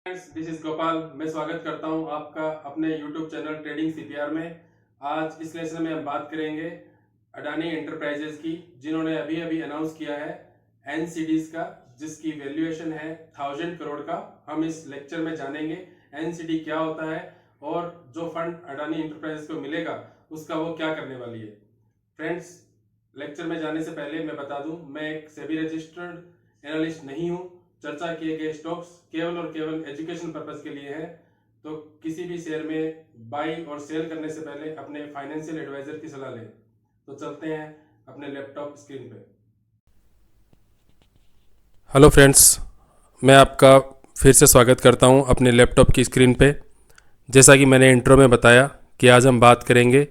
Friends, this is Gopal. मैं स्वागत करता हूं आपका अपने YouTube चैनल ट्रेडिंग सीपीआर में। आज इस लेसन में हम बात करेंगे अडानी एंटरप्राइजेज की, जिन्होंने अभी अभी अनाउंस किया है एनसीडीज का, जिसकी वैल्यूएशन है 1000 करोड़ का। हम इस लेक्चर में जानेंगे एनसीडी क्या होता है और जो फंड अडानी एंटरप्राइजेज को मिलेगा उसका वो क्या करने वाली है। फ्रेंड्स, लेक्चर में जाने से पहले मैं बता दूं, मैं एक सेबी रजिस्टर्ड एनालिस्ट नहीं हूं। चर्चा किए गए स्टॉक्स केवल और केवल एजुकेशन पर्पस के लिए हैं। तो किसी भी शेयर में बाई और सेल करने से पहले अपने फाइनेंशियल एडवाइजर की सलाह लें। तो चलते हैं अपने लैपटॉप स्क्रीन पे। हेलो फ्रेंड्स, मैं आपका फिर से स्वागत करता हूं अपने लैपटॉप की स्क्रीन पे। जैसा कि मैंने इंट्रो में बताया कि आज हम बात करेंगे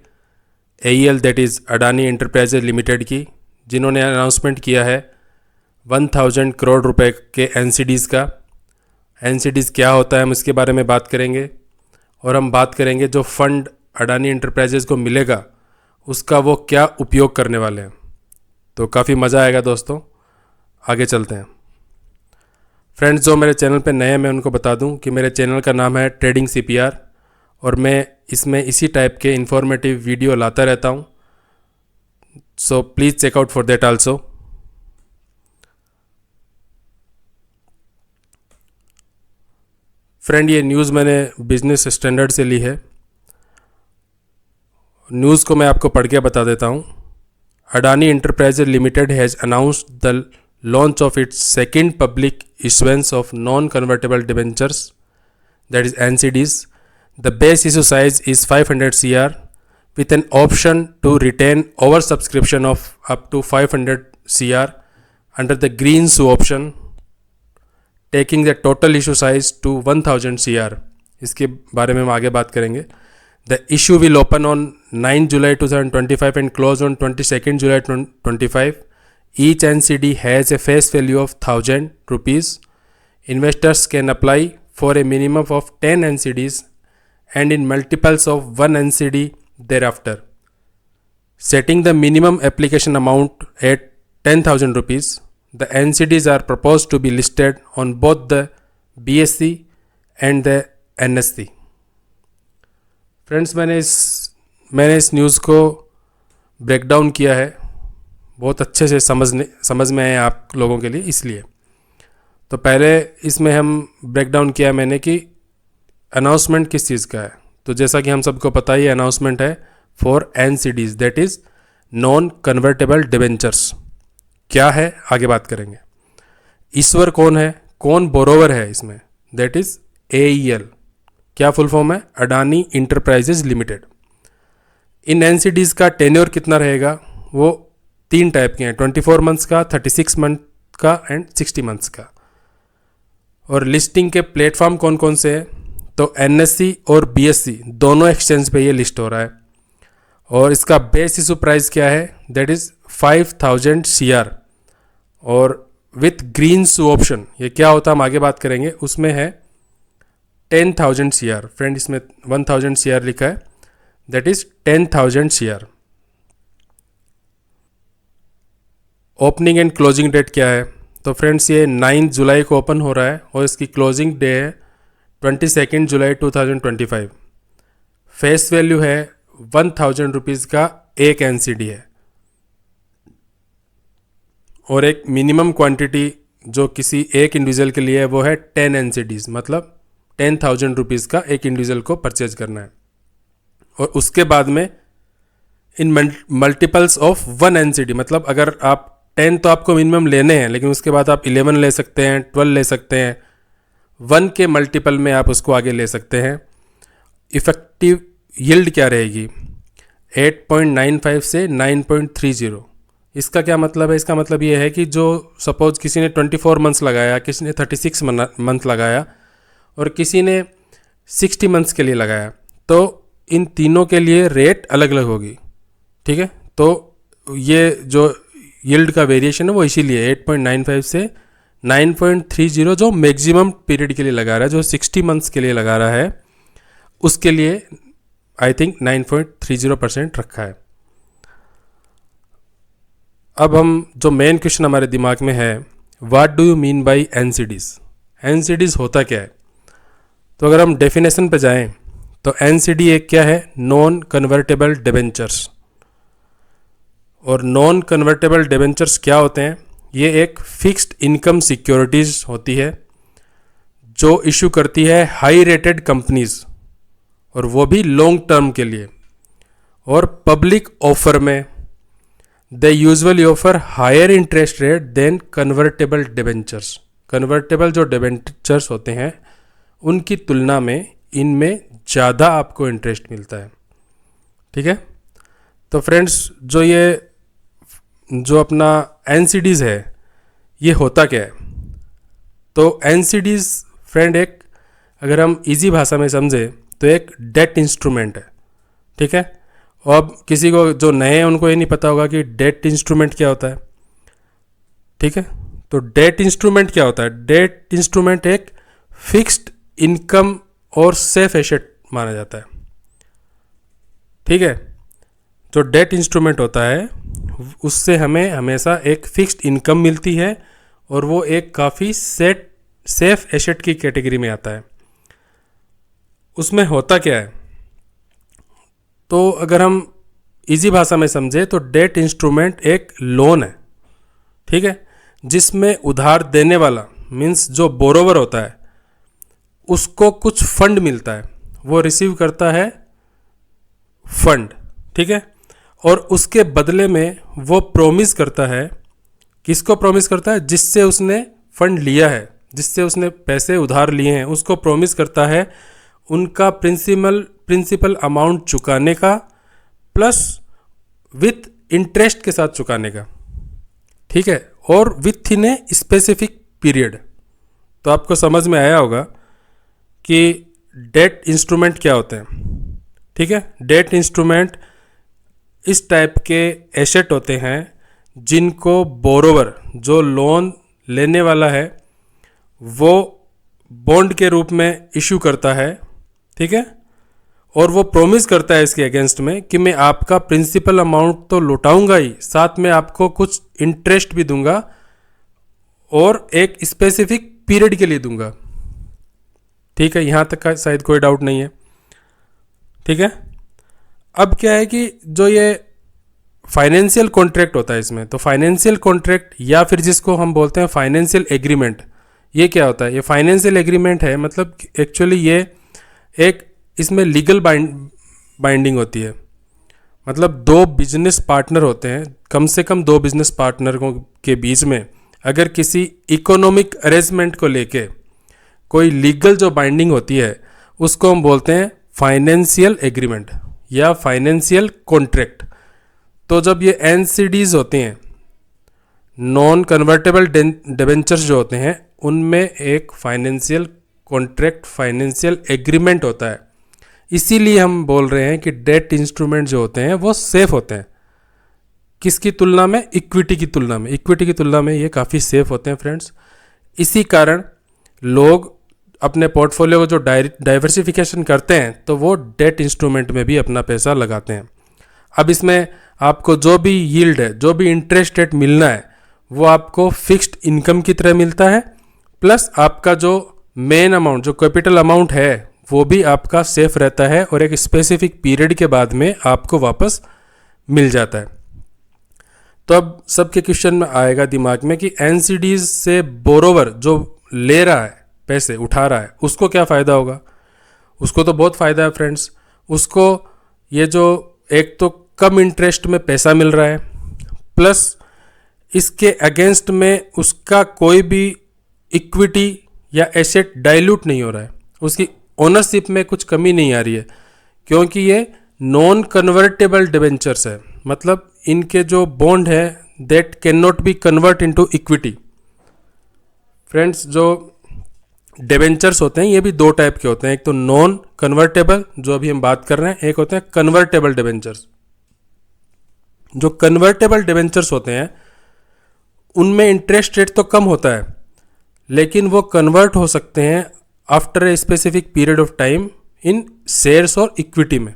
AEL that is Adani enterprises limited की, जिन्होंने अनाउंसमेंट किया है 1000 करोड़ रुपए के NCDs का। NCDs क्या होता है हम इसके बारे में बात करेंगे, और हम बात करेंगे जो फंड अडानी एंटरप्राइजेज को मिलेगा उसका वो क्या उपयोग करने वाले हैं। तो काफ़ी मज़ा आएगा दोस्तों, आगे चलते हैं। फ्रेंड्स, जो मेरे चैनल पे नए हैं मैं उनको बता दूं कि मेरे चैनल का नाम है ट्रेडिंग CPR, और मैं इसमें इसी टाइप के इन्फॉर्मेटिव वीडियो लाता रहता हूं। So please check out for that also. Friend, ये न्यूज़ मैंने बिजनेस स्टैंडर्ड से ली है। न्यूज़ को मैं आपको पढ़ के बता देता हूं। Adani enterprises limited has announced the launch of its second public issuance of non-convertible debentures, that is NCDs. The base issue size is 500 CR with an option to retain oversubscription of up to 500 CR under the Greenshoe option, taking the total issue size to 1000 CR. इसके बारे में हम आगे बात करेंगे। The issue will open on 9 July 2025 and close on 22nd July 2025. Each NCD has a face value of 1000 rupees. Investors can apply for a minimum of 10 NCDs and in multiples of 1 NCD thereafter. Setting the minimum application amount at 10,000 rupees, the NCDs are proposed to be listed on both the BSE and the NSE. Friends, मैंने इस news को break down किया है, बहुत अच्छे से समझ में आए आप लोगों के लिए, इसलिए। तो पहले इसमें हम ब्रेक डाउन किया मैंने कि अनाउंसमेंट किस चीज़ का है। तो जैसा कि हम सबको पता ही अनाउंसमेंट है for NCDs, that is non convertible debentures. क्या है आगे बात करेंगे। ईश्वर कौन है, कौन बोरोवर है इसमें, दैट इज़ AEL। क्या फुल फॉर्म है, अडानी इंटरप्राइजेज लिमिटेड। इन NCDs का टेन्योर कितना रहेगा, वो 3 टाइप के हैं, 24 मंथ्स का, 36 मंथ का एंड 60 मंथ्स का। और लिस्टिंग के प्लेटफॉर्म कौन कौन से हैं, तो NSE और BSE दोनों एक्सचेंज पे ये लिस्ट हो रहा है। और इसका बेस इशू प्राइस क्या है, दैट इज़ 5000 CR, और विथ ग्रीनशू ऑप्शन। ये क्या होता है हम आगे बात करेंगे। उसमें है 10,000 CR। फ्रेंड, इसमें 1000 CR लिखा है, that is 10,000 CR। Opening and closing date क्या है, तो फ्रेंड्स ये 9 जुलाई को ओपन हो रहा है और इसकी क्लोजिंग डे है 22 जुलाई 2025। फेस वैल्यू है 1000 रुपीज़ का एक NCD है, और एक मिनिमम क्वांटिटी जो किसी एक इंडिविजुअल के लिए है वो है 10 NCDs, मतलब 10,000 रुपीज़ का एक इंडिविजुअल को परचेज करना है। और उसके बाद में इन मल्टीपल्स ऑफ 1 NCD, मतलब अगर आप 10 तो आपको मिनिमम लेने हैं, लेकिन उसके बाद आप 11 ले सकते हैं, 12 ले सकते हैं, 1 के मल्टीपल में आप उसको आगे ले सकते हैं। इफेक्टिव यील्ड क्या रहेगी, 8.95 से 9.30। इसका क्या मतलब है, इसका मतलब ये है कि जो सपोज किसी ने 24 मंथ्स लगाया, किसी ने 36 मंथ लगाया और किसी ने 60 मंथ्स के लिए लगाया, तो इन तीनों के लिए रेट अलग अलग होगी। ठीक है, तो ये जो यील्ड का वेरिएशन है वो इसीलिए 8.95 से 9.30 जो मैक्सिमम पीरियड के लिए लगा रहा है, जो 60 मंथ्स के लिए लगा रहा है उसके लिए आई थिंक 9.30% रखा है। अब हम जो मेन क्वेश्चन हमारे दिमाग में है, what do you mean by NCDs। NCDs होता क्या है। तो अगर हम डेफिनेशन पे जाएं तो एनसीडी एक क्या है, नॉन कन्वर्टेबल डिबेंचर्स। और नॉन कन्वर्टेबल डिबेंचर्स क्या होते हैं, ये एक फिक्स्ड इनकम सिक्योरिटीज़ होती है जो इशू करती है हाई रेटेड कंपनीज, और वो भी लॉन्ग टर्म के लिए। और पब्लिक ऑफर में they usually offer higher interest rate than convertible debentures. Convertible जो डिबेंचर्स होते हैं उनकी तुलना में इनमें ज़्यादा आपको इंटरेस्ट मिलता है। ठीक है, तो फ्रेंड्स जो अपना एनसीडीज़ है ये होता क्या है। तो एनसीडीज़ फ्रेंड एक, अगर हम इजी भाषा में समझे तो एक डेट इंस्ट्रूमेंट है। ठीक है, और अब किसी को जो नए हैं उनको ये नहीं पता होगा कि डेट इंस्ट्रूमेंट क्या होता है। ठीक है, तो डेट इंस्ट्रूमेंट क्या होता है, डेट इंस्ट्रूमेंट एक फिक्स्ड इनकम और सेफ एसेट माना जाता है। ठीक है, जो डेट इंस्ट्रूमेंट होता है उससे हमें हमेशा एक फिक्स्ड इनकम मिलती है और वो एक काफ़ी सेफ एसेट की कैटेगरी में आता है। उसमें होता क्या है, तो अगर हम इजी भाषा में समझे तो डेट इंस्ट्रूमेंट एक लोन है। ठीक है, जिसमें उधार देने वाला मीन्स जो बोरोवर होता है उसको कुछ फंड मिलता है, वो रिसीव करता है फंड। ठीक है, और उसके बदले में वो प्रॉमिस करता है, किसको प्रॉमिस करता है, जिससे उसने फंड लिया है, जिससे उसने पैसे उधार लिए हैं, उसको प्रॉमिस करता है उनका प्रिंसिपल अमाउंट चुकाने का प्लस विथ इंटरेस्ट के साथ चुकाने का। ठीक है, और with in a specific period. तो आपको समझ में आया होगा कि डेट इंस्ट्रूमेंट क्या होते हैं। ठीक है, डेट इंस्ट्रूमेंट इस टाइप के एसेट होते हैं जिनको बोरोवर, जो लोन लेने वाला है, वो बॉन्ड के रूप में इशू करता है। ठीक है, और वो प्रॉमिस करता है इसके अगेंस्ट में कि मैं आपका प्रिंसिपल अमाउंट तो लौटाऊंगा ही, साथ में आपको कुछ इंटरेस्ट भी दूंगा और एक स्पेसिफिक पीरियड के लिए दूंगा। ठीक है, यहाँ तक का शायद कोई डाउट नहीं है। ठीक है, अब क्या है कि जो ये फाइनेंशियल कॉन्ट्रैक्ट होता है इसमें, तो फाइनेंशियल कॉन्ट्रैक्ट या फिर जिसको हम बोलते हैं फाइनेंशियल एग्रीमेंट, ये क्या होता है, ये फाइनेंशियल एग्रीमेंट है, मतलब एक्चुअली ये एक इसमें लीगल बाइंडिंग होती है। मतलब दो बिजनेस पार्टनर होते हैं, कम से कम दो बिजनेस पार्टनरों के बीच में अगर किसी इकोनॉमिक अरेंजमेंट को लेके कोई लीगल जो बाइंडिंग होती है उसको हम बोलते हैं फाइनेंशियल एग्रीमेंट या फाइनेंशियल कॉन्ट्रैक्ट। तो जब ये एनसीडीज होते हैं, नॉन कन्वर्टेबल डिबेंचर्स जो होते हैं, उनमें एक फाइनेंशियल कॉन्ट्रैक्ट, फाइनेंशियल एग्रीमेंट होता है। इसीलिए हम बोल रहे हैं कि डेट इंस्ट्रूमेंट जो होते हैं वो सेफ होते हैं। किसकी तुलना में, इक्विटी की तुलना में। इक्विटी की तुलना में ये काफ़ी सेफ होते हैं फ्रेंड्स। इसी कारण लोग अपने पोर्टफोलियो को जो डाइवर्सिफिकेशन करते हैं तो वो डेट इंस्ट्रूमेंट में भी अपना पैसा लगाते हैं। अब इसमें आपको जो भी यील्ड है, जो भी इंटरेस्ट रेट मिलना है, वो आपको फिक्स्ड इनकम की तरह मिलता है, प्लस आपका जो मेन अमाउंट, जो कैपिटल अमाउंट है, वो भी आपका सेफ रहता है और एक स्पेसिफिक पीरियड के बाद में आपको वापस मिल जाता है। तो अब सबके क्वेश्चन में आएगा दिमाग में कि एनसीडीज से बोरोवर जो ले रहा है, पैसे उठा रहा है, उसको क्या फ़ायदा होगा। उसको तो बहुत फ़ायदा है फ्रेंड्स। उसको ये जो एक तो कम इंटरेस्ट में पैसा मिल रहा है, प्लस इसके अगेंस्ट में उसका कोई भी इक्विटी या एसेट डाइल्यूट नहीं हो रहा है, उसकी ओनरशिप में कुछ कमी नहीं आ रही है, क्योंकि ये नॉन कन्वर्टेबल डिबेंचर्स है। मतलब इनके जो बॉन्ड है that can not be convert into equity. Friends, जो डिबेंचर्स होते हैं ये भी दो टाइप के होते हैं, एक तो नॉन कन्वर्टेबल जो अभी हम बात कर रहे हैं, एक होते हैं कन्वर्टेबल डिबेंचर्स। जो कन्वर्टेबल डिबेंचर्स होते हैं उनमें इंटरेस्ट रेट तो कम होता है, लेकिन वो कन्वर्ट हो सकते हैं after a specific period of time in shares और इक्विटी में।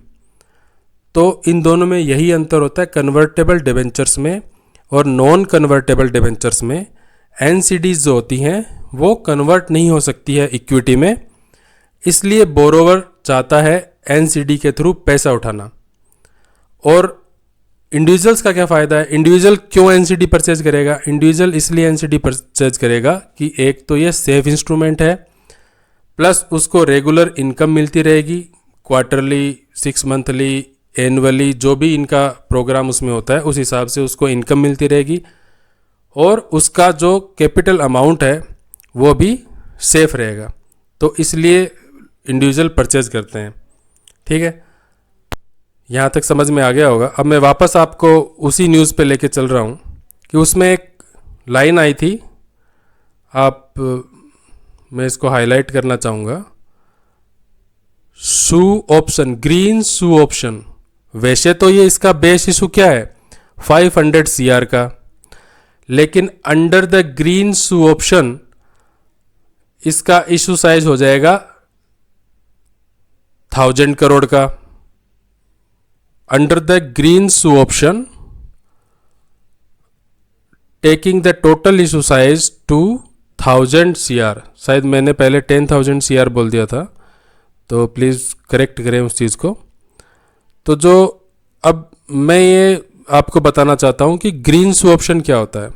तो इन दोनों में यही अंतर होता है, कन्वर्टेबल डिबेंचर्स में और नॉन कन्वर्टेबल डिबेंचर्स में। एनसीडीज जो होती हैं वो कन्वर्ट नहीं हो सकती है इक्विटी में, इसलिए बोरोवर चाहता है एनसीडी के थ्रू पैसा उठाना। और इंडिविजुअल्स का क्या फ़ायदा है? इंडिविजुअल क्यों एनसीडी परचेज करेगा? इंडिविजुअल इसलिए एनसीडी परचेज करेगा कि एक तो ये सेफ इंस्ट्रूमेंट है, प्लस उसको रेगुलर इनकम मिलती रहेगी, क्वार्टरली, 6 मंथली, एनुअली, जो भी इनका प्रोग्राम उसमें होता है उस हिसाब से उसको इनकम मिलती रहेगी, और उसका जो कैपिटल अमाउंट है वो भी सेफ रहेगा। तो इसलिए इंडिविजुअल परचेज करते हैं। ठीक है, यहाँ तक समझ में आ गया होगा। अब मैं वापस आपको उसी न्यूज़ पे लेके चल रहा हूँ कि उसमें एक लाइन आई थी, मैं इसको हाईलाइट करना चाहूँगा। शू ऑप्शन, ग्रीन शू ऑप्शन, वैसे तो ये इसका बेस इशू क्या है 500 CR का, लेकिन under the green shoe option इसका इशू साइज हो जाएगा 1000 करोड़ का। Under the green shoe option taking the total issue size to 1000 CR, शायद मैंने पहले 10,000 CR बोल दिया था, तो प्लीज़ करेक्ट करें उस चीज़ को। तो जो अब मैं ये आपको बताना चाहता हूँ कि ग्रीन शू ऑप्शन क्या होता है।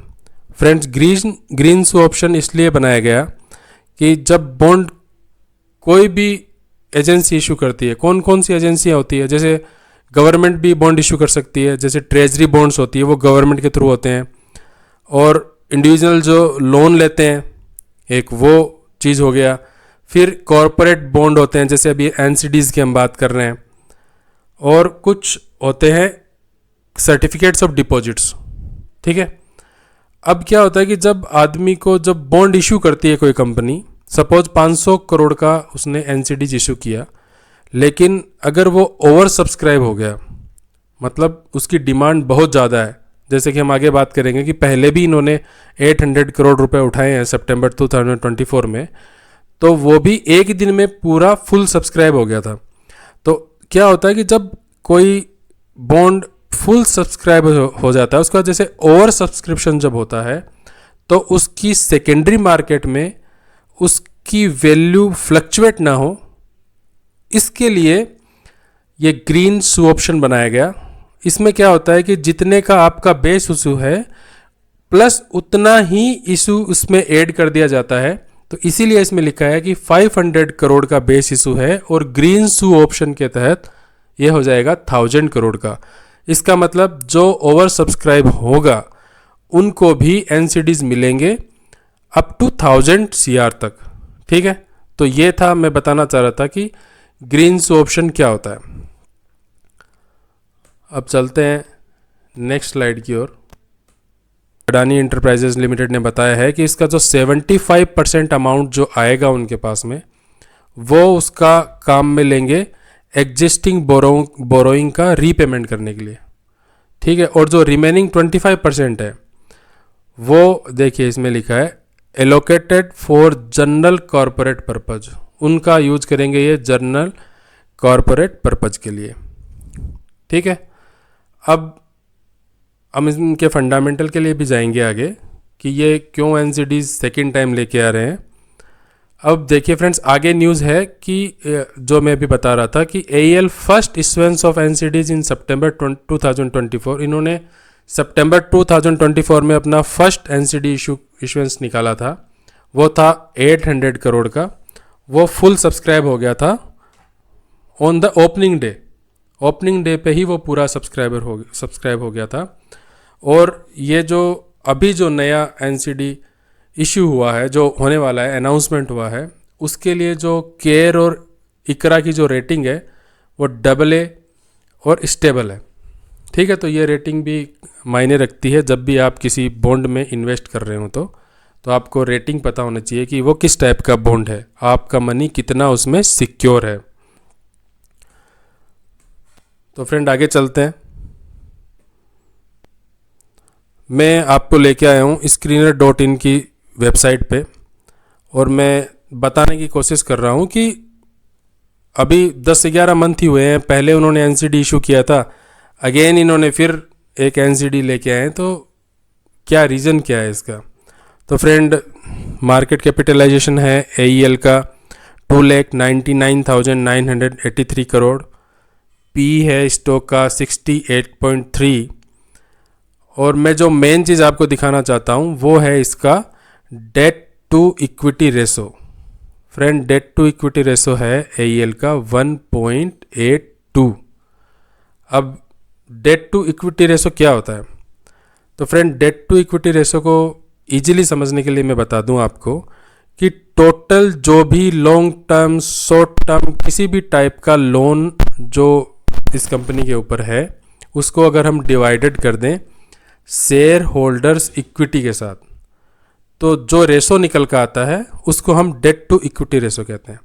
फ्रेंड्स, ग्रीन शू ऑप्शन इसलिए बनाया गया कि जब बॉन्ड कोई भी एजेंसी इशू करती है, कौन कौन सी एजेंसियाँ होती है, जैसे गवर्नमेंट भी बॉन्ड इशू कर सकती है, जैसे ट्रेजरी बॉन्ड्स होती है वो गवर्नमेंट के थ्रू होते हैं, और इंडिविजुअल जो लोन लेते हैं एक वो चीज़ हो गया। फिर कॉरपोरेट बॉन्ड होते हैं, जैसे अभी एनसीडीज़ की हम बात कर रहे हैं, और कुछ होते हैं सर्टिफिकेट्स ऑफ डिपॉजिट्स। ठीक है, अब क्या होता है कि जब आदमी को जब बॉन्ड इशू करती है कोई कंपनी, सपोज 500 करोड़ का उसने एनसीडीज इशू किया, लेकिन अगर वो ओवर सब्सक्राइब हो गया, मतलब उसकी डिमांड बहुत ज़्यादा है, जैसे कि हम आगे बात करेंगे कि पहले भी इन्होंने 800 करोड़ रुपए उठाए हैं सितंबर 2024 में, तो वो भी एक ही दिन में पूरा फुल सब्सक्राइब हो गया था। तो क्या होता है कि जब कोई बॉन्ड फुल सब्सक्राइब हो जाता है, उसका जैसे ओवर सब्सक्रिप्शन जब होता है, तो उसकी सेकेंडरी मार्केट में उसकी वैल्यू फ्लक्चुएट ना हो, इसके लिए ये ग्रीन शू ऑप्शन बनाया गया। इसमें क्या होता है कि जितने का आपका बेस इशू है प्लस उतना ही इशू उसमें ऐड कर दिया जाता है। तो इसीलिए इसमें लिखा है कि 500 करोड़ का बेस इशू है और ग्रीन शू ऑप्शन के तहत ये हो जाएगा 1000 करोड़ का। इसका मतलब जो ओवर सब्सक्राइब होगा उनको भी एनसीडीज मिलेंगे अप टू 1000 CR तक। ठीक है, तो ये था, मैं बताना चाह रहा था कि ग्रीन शू ऑप्शन क्या होता है। अब चलते हैं नेक्स्ट स्लाइड की ओर। अडानी इंटरप्राइजेज लिमिटेड ने बताया है कि इसका जो 75% अमाउंट जो आएगा उनके पास में, वो उसका काम में लेंगे एग्जिस्टिंग बोरोइंग का रीपेमेंट करने के लिए। ठीक है, और जो रिमेनिंग 25% है वो देखिए इसमें लिखा है allocated for general corporate purpose, उनका यूज करेंगे ये जनरल कॉरपोरेट पर्पज के लिए। ठीक है, अब हम इनके फंडामेंटल के लिए भी जाएंगे आगे कि ये क्यों एनसीडीज सेकेंड टाइम लेके आ रहे हैं। अब देखिए फ्रेंड्स, आगे न्यूज़ है कि जो मैं अभी बता रहा था कि AEL first issuance of NCDs in September 2024, इन्होंने सितंबर 2024 में अपना फर्स्ट एनसीडी इशुएंस निकाला था, वो था 800 करोड़ का। वो फुल सब्सक्राइब हो गया था ऑन द ओपनिंग डे पे ही वो पूरा सब्सक्राइब हो गया था। और ये जो अभी जो नया एनसीडी इशू हुआ है, जो होने वाला है, अनाउंसमेंट हुआ है, उसके लिए जो केयर और इकरा की जो रेटिंग है वो AA और स्टेबल है। ठीक है, तो ये रेटिंग भी मायने रखती है। जब भी आप किसी बॉन्ड में इन्वेस्ट कर रहे हो तो आपको रेटिंग पता होना चाहिए कि वो किस टाइप का बॉन्ड है, आपका मनी कितना उसमें सिक्योर है। तो फ्रेंड आगे चलते हैं। मैं आपको लेके आया हूँ screener.in की वेबसाइट पे, और मैं बताने की कोशिश कर रहा हूँ कि अभी 10-11 मंथ ही हुए हैं, पहले उन्होंने एनसीडी इशू किया था, अगेन इन्होंने फिर एक एनसीडी लेके आए, तो क्या रीज़न क्या है इसका। तो फ्रेंड, मार्केट कैपिटलाइजेशन है AEL का 2,99,983 करोड़। पी है स्टॉक का 68.3। और मैं जो मेन चीज़ आपको दिखाना चाहता हूँ वो है इसका debt to equity ratio. Friend, debt to equity ratio है AEL का 1.82। अब डेट टू इक्विटी रेशो क्या होता है? तो friend, debt to equity ratio को इजीली समझने के लिए मैं बता दूं आपको कि टोटल जो भी लॉन्ग टर्म, शॉर्ट टर्म, किसी भी टाइप का लोन जो इस कंपनी के ऊपर है, उसको अगर हम डिवाइडेड कर दें शेयर होल्डर्स इक्विटी के साथ, तो जो रेशो निकल कर आता है उसको हम डेट टू इक्विटी रेशो कहते हैं।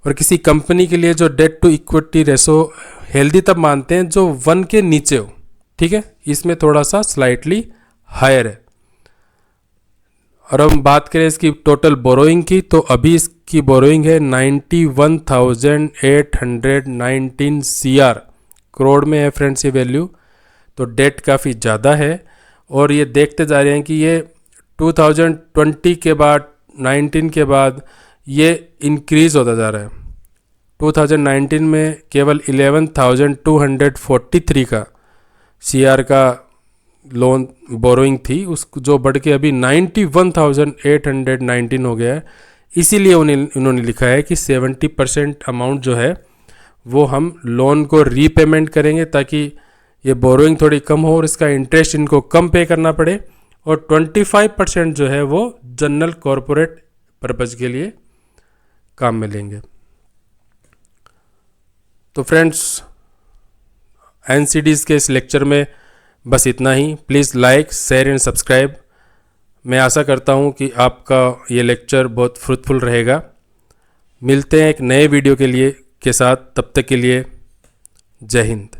और किसी कंपनी के लिए जो debt to equity ratio healthy तब मानते हैं जो 1 के नीचे हो, ठीक है। इसमें थोड़ा सा स्लाइटली हायर है। और हम बात करें इसकी टोटल बोरोइंग की, तो अभी इसकी बोरोइंग है 91,819 करोड़ में है फ्रेंड्स ये वैल्यू। तो डेट काफ़ी ज़्यादा है और ये देखते जा रहे हैं कि ये 2020 के बाद, 19 के बाद ये इंक्रीज़ होता जा रहा है। 2019 में केवल 11,243 का CR का लोन बोरोइंग थी, उसको जो बढ़ के अभी 91,819 हो गया है। इसीलिए उन्होंने लिखा है कि 70% अमाउंट जो है वो हम लोन को रीपेमेंट करेंगे ताकि ये बोरोइंग थोड़ी कम हो और इसका इंटरेस्ट इनको कम पे करना पड़े, और 25% जो है वो जनरल कॉरपोरेट पर्पज़ के लिए काम में लेंगे। तो फ्रेंड्स, NCDs के इस लेक्चर में बस इतना ही। Please like, share and subscribe. मैं आशा करता हूँ कि आपका ये लेक्चर बहुत फ्रूटफुल रहेगा। मिलते हैं एक नए वीडियो के साथ, तब तक के लिए जय हिंद।